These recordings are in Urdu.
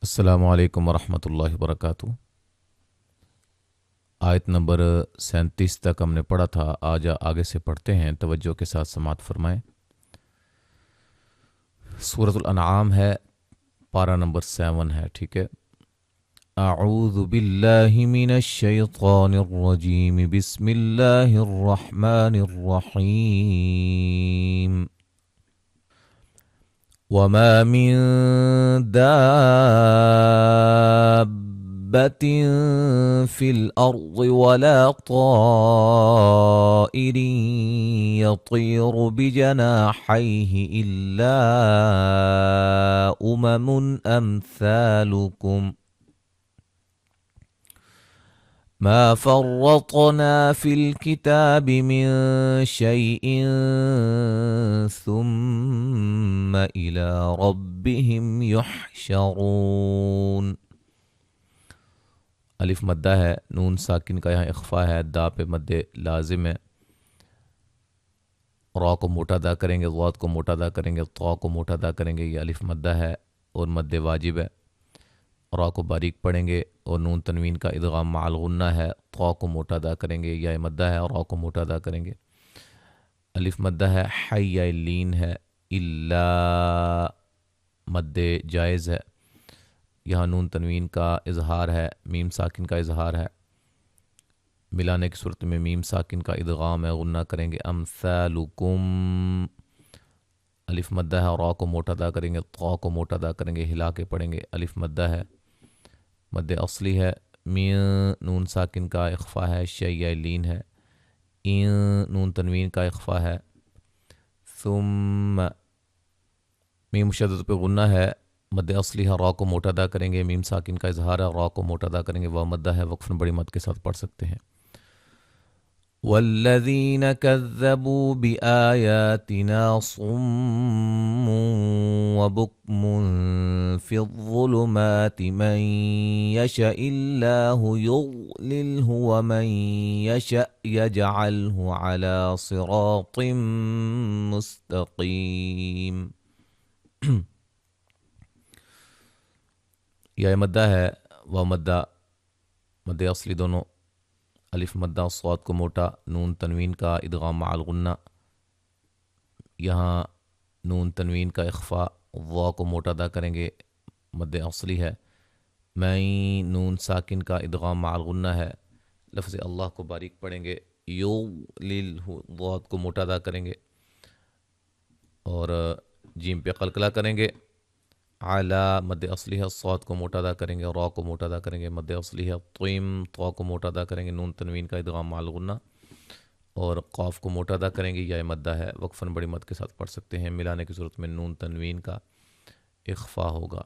السلام علیکم ورحمۃ اللہ وبرکاتہ۔ آیت نمبر 37 تک ہم نے پڑھا تھا، آج آگے سے پڑھتے ہیں، توجہ کے ساتھ سماعت فرمائیں۔ سورۃ الانعام ہے، پارہ نمبر 7 ہے، ٹھیک ہے۔ اعوذ باللہ من الشیطان الرجیم، بسم اللہ الرحمن الرحیم۔ وما من دابة في الأرض ولا طائر يطير بجناحيه إلا أمثالكم ما فرطنا في الكتاب من شيء ثم إلى ربهم يحشرون۔ الف مدہ ہے، نون ساکن کا یہاں اخفا ہے، دا پہ مد لازم ہے۔ را کو موٹا ادا کریں گے، ضاد کو موٹا ادا کریں گے، طا کو موٹا ادا کریں گے، یہ الف مدہ ہے اور مد واجب ہے۔ را کو باریک پڑھیں گے اور نون تنوین کا ادغام مع الغنہ ہے، طا کو موٹا ادا کریں گے، یا مدہ ہے اور را کو موٹا ادا کریں گے۔ الف مدہ ہے، حی یا لین ہے، الا مد جائز ہے، یہاں نون تنوین کا اظہار ہے، میم ساکن کا اظہار ہے، ملانے کی صورت میں میم ساکن کا ادغام ہے، غنہ کریں گے، امثالکم۔ الف مدہ ہے اور را کو موٹا ادا کریں گے، طا کو موٹا ادا کریں گے، ہلا کے پڑھیں گے، الف مدہ ہے، مد اصلی ہے، نون ساکن کا اخفا ہے، شیء لین ہے، نون تنوین کا اخفا ہے، ثم میم مشدد پہ غنہ ہے، مد اصلی ہے، را کو موٹا ادا کریں گے، میم ساکن کا اظہار ہے، را کو موٹا ادا کریں گے، وہ مدہ ہے، وقفاً بڑی مد کے ساتھ پڑھ سکتے ہیں۔ والذین کذبوا بآیاتنا صم وبکم فی الظلمات من یشاء اللہ یضللہ ومن یشاء یجعلہ علی صراط مستقیم۔ یا مدہ ہے، و مدہ مد اصلی دونوں، الف مدہ صاد کو موٹا، نون تنوین کا ادغام مع الغنہ، یہاں نون تنوین کا اخفا، وا کو موٹا ادا کریں گے، مد اصلی ہے، میں نون ساکن کا ادغام مع الغنہ ہے، لفظ اللہ کو باریک پڑھیں گے، یو لیل ضاد کو موٹا ادا کریں گے اور جیم پہ قلقلہ کریں گے، اعلیٰ مد اصلی ہے، صاد کو موٹا ادا کریں گے، را کو موٹا ادا کریں گے، مد اصلی ہے، طیم طا کو موٹا ادا کریں گے، نون تنوین کا ادغام مع الغنہ اور قاف کو موٹا ادا کریں گے، یا مدہ ہے، وقفاً بڑی مد کے ساتھ پڑھ سکتے ہیں، ملانے کی صورت میں نون تنوین کا اخفا ہوگا۔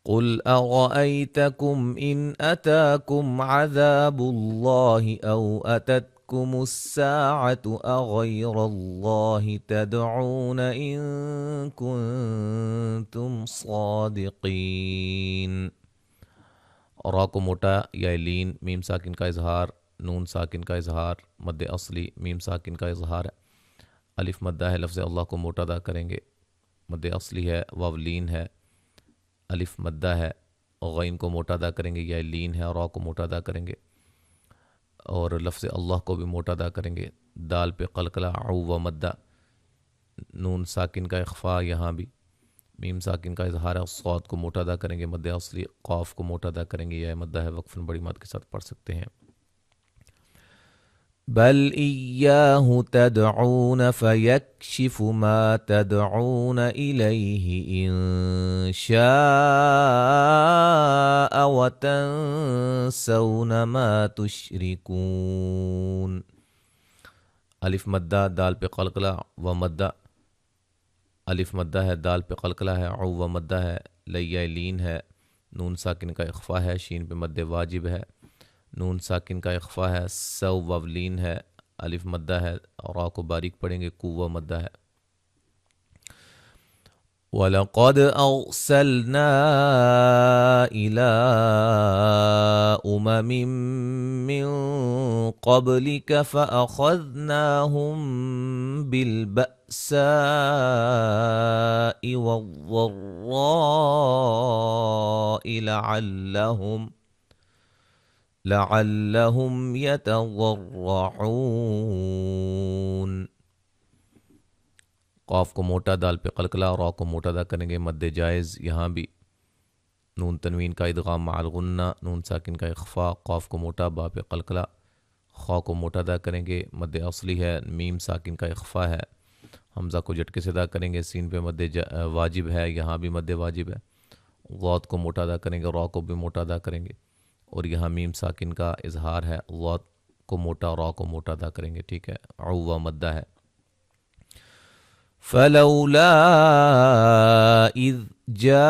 قل ارأيتكم إن أتاكم عذاب الله أو أتتكم الساعة أغير الله تدعون إن كنتم صادقين۔ را کو موٹا یا لین، میم ساکن کا اظہار، نون ساکن کا اظہار، مد اصلی، میم ساکن کا اظہار ہے، الف مدہ ہے، لفظ اللہ کو موٹا ادا کریں گے، مد اصلی ہے، واو لین ہے، الف مدہ ہے، غین کو موٹا ادا کریں گے، یا لین ہے، را کو موٹا ادا کریں گے اور لفظ اللہ کو بھی موٹا ادا کریں گے، دال پہ قلقلہ، عو و مدہ، نون ساکن کا اخفا، یہاں بھی میم ساکن کا اظہار ہے، صاد کو موٹا ادا کریں گے، مد اصلی، قاف کو موٹا ادا کریں گے، یا مدہ ہے، وقفاً بڑی مد کے ساتھ پڑھ سکتے ہیں۔ بل إياه تدعون فيكشف ما تدعون إليه إن شاء وتنسون ما تشركون۔ الف مدہ، دال پہ قلقلہ، و مدہ، الف مدہ ہے، دال پہ قلقلہ ہے، عو و مدہ ہے، لیا لین ہے، نون ساکن کا اخفا ہے، شین پہ مد واجب ہے، نون ساکن کا اخفا ہے، سو وولین ہے، الف مدہ ہے، را کو باریک پڑھیں گے، کو مدہ ہے۔ وَلَقَدْ أَرْسَلْنَا إِلَىٰ أُمَمٍ مِّن قَبْلِكَ فَأَخَذْنَاهُم البأساء والضراء لعلهم يتضرعون. قاف کو موٹا، دال پہ قلقلہ، را کو موٹا ادا کریں گے، مد جائز. یہاں بھی نون تنوین کا ادغام مع الغنہ، نون ساکن کا اخفا، قاف کو موٹا، با پہ قلقلہ، خا کو موٹا ادا کریں گے، مد اصلی ہے، میم ساکن کا اخفا ہے، حمزہ کو جھٹکے سے ادا کریں گے، سین پہ مد واجب ہے، یہاں بھی مد واجب ہے. غوت کو موٹا ادا کریں گے، را کو بھی موٹا ادا کریں گے، اور یہاں میم ساکن کا اظہار ہے، غوت کو موٹا، را کو موٹا ادا کریں گے. ٹھیک ہے. عوا مدہ ہے. فلولا اذ جاءهم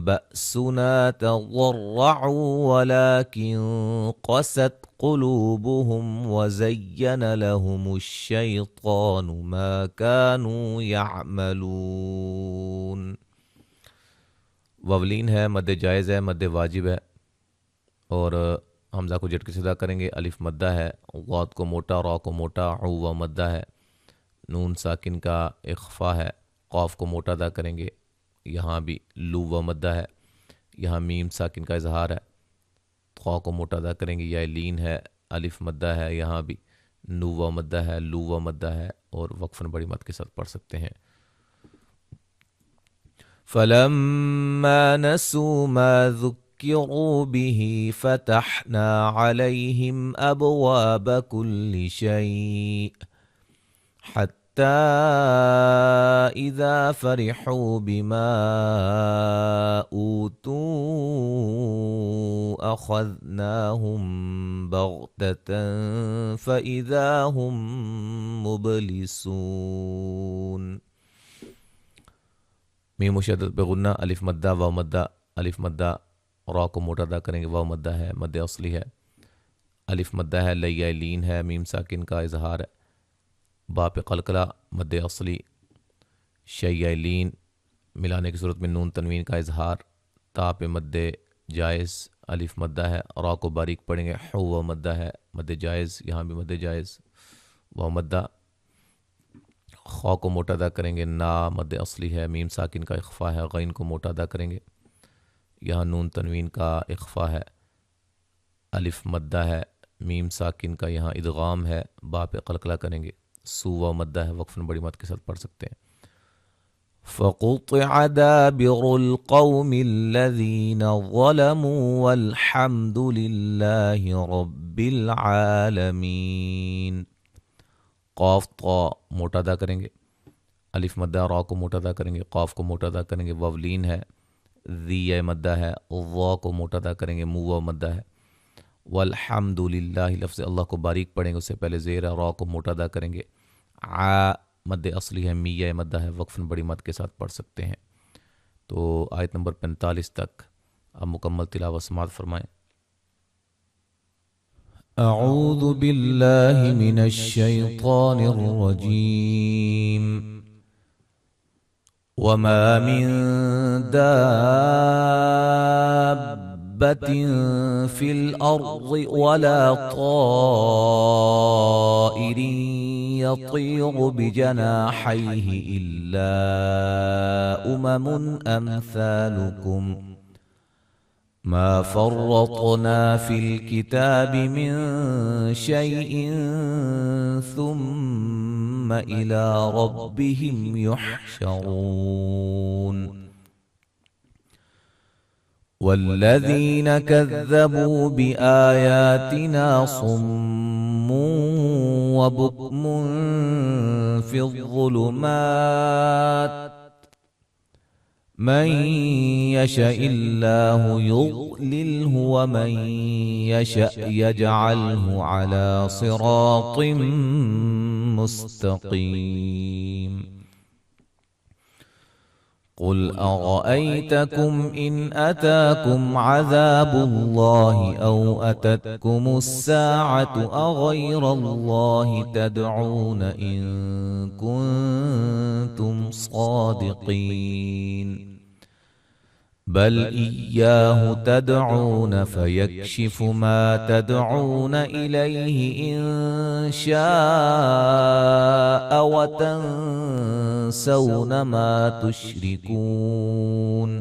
بأسنا تضرعوا ولكن قست قلوبهم وزين لهم الشيطان ما كانوا يعملون. وولین ہے، مد جائز ہے، مد واجب ہے، اور حمزہ کو جھٹکے سے ادا کریں گے. الف مدہ ہے، غوت کو موٹا، را کو موٹا، عوا مدہ ہے، نون ساکن کا اخفا ہے، قاف کو موٹا ادا کریں گے، یہاں بھی لو مدہ ہے، یہاں میم ساکن کا اظہار ہے، خا کو موٹا ادا کریں گے، یا لین ہے، الف مدہ ہے، یہاں بھی نو مدہ ہے، لو مدہ ہے، اور وقفاً بڑی مد کے ساتھ پڑھ سکتے ہیں. فلما نسوا ما ذكروا به فتحنا عليهم أبواب كل شيء حتى إذا فرحوا بما أوتوا أخذناهم بغتة فإذا هم مبلسون. میم مشدد پہ غنہ، الف مدہ، واو مدہ، الف مدہ، را کو موٹا ادا کریں گے، واو مدہ ہے، مد اصلی ہے، الف مدہ ہے، لیا لین ہے، میم ساکن کا اظہار ہے، با پہ قلقلہ، مد اصلی، شیا لین، ملانے کی صورت میں نون تنوین کا اظہار، تا پہ مد جائز، الف مدہ ہے، را کو باریک پڑھیں گے، حو مدہ ہے، مد جائز، یہاں بھی مد جائز، واو مدہ، خا کو موٹا ادا کریں گے، نا مد اصلی ہے، میم ساکن کا اخفا ہے، غین کو موٹا ادا کریں گے، یہاں نون تنوین کا اخفا ہے، الف مدہ ہے، میم ساکن کا یہاں ادغام ہے، با پہ قلقلہ کریں گے، سو مدہ ہے، وقفاً بڑی مد کے ساتھ پڑھ سکتے ہیں. فقطع دابر القوم الذين ظلموا والحمد لله رب العالمين. قاف طا موٹا ادا کریں گے، الف مدہ، را کو موٹا ادا کریں گے، قاف کو موٹا ادا کریں گے، وولین ہے، ذی مدہ ہے، وا کو موٹا ادا کریں گے، مو مدہ ہے. والحمد للہ، لفظ اللہ کو باریک پڑھیں گے، اس سے پہلے زیر ہے، را کو موٹا ادا کریں گے، آ مد اصلی ہے، میہ مدہ ہے، وقفاً بڑی مد کے ساتھ پڑھ سکتے ہیں. تو آیت نمبر 45 تک اب مکمل تلاوت سماعت فرمائیں. اعوذ باللہ من الشیطان الرجیم. وما من دابة في الأرض ولا طائر يطير بجناحيه إلا أمثالكم ما فرطنا في الكتاب من شيء ثم إلى ربهم يحشرون. والذين كذبوا بآياتنا صم وبكم في الظلمات من يشاء الله يضلله ومن يشاء يجعله على صراط مستقيم. قل أرأيتكم إن أتاكم عذاب الله أو أتتكم الساعة أغير الله تدعون إن كنتم صادقين. بل إياه تدعون فيكشف ما تدعون إليه إن شاء وتنسون ما تشركون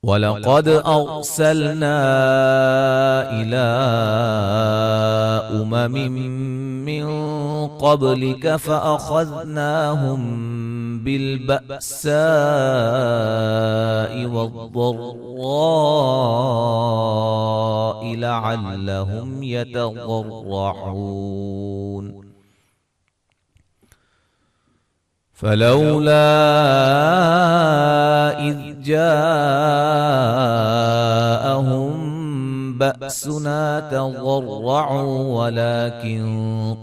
ولقد أرسلنا إلى أمم من قبلك فأخذناهم بالبأساء والضراء لعلهم يتضرعون فلولا إذ جاءهم بأسنا تضرعوا ولكن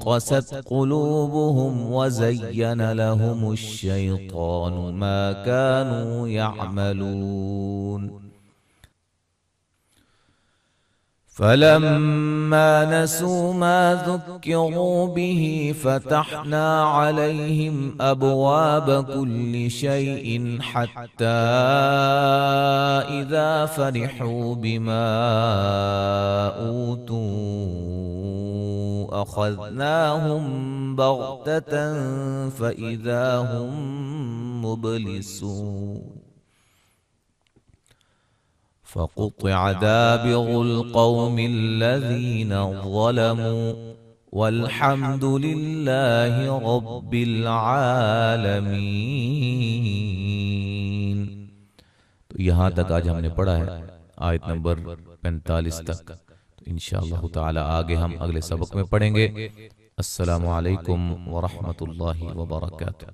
قست قلوبهم وزين لهم الشيطان ما كانوا يعملون فلما نسوا ما ذكروا به فتحنا عليهم أبواب كل شيء حتى إذا فرحوا بما أوتوا أخذناهم بغتة فإذا هم مبلسون فقطع دابر القوم الذين ظلموا والحمد لله رب العالمين। تو یہاں تک آج ہم نے پڑھا ہے آیت نمبر 45 تک، تو انشاءاللہ تعالی آگے ہم اگلے سبق میں پڑھیں گے۔ السلام علیکم ورحمۃ اللہ وبرکاتہ۔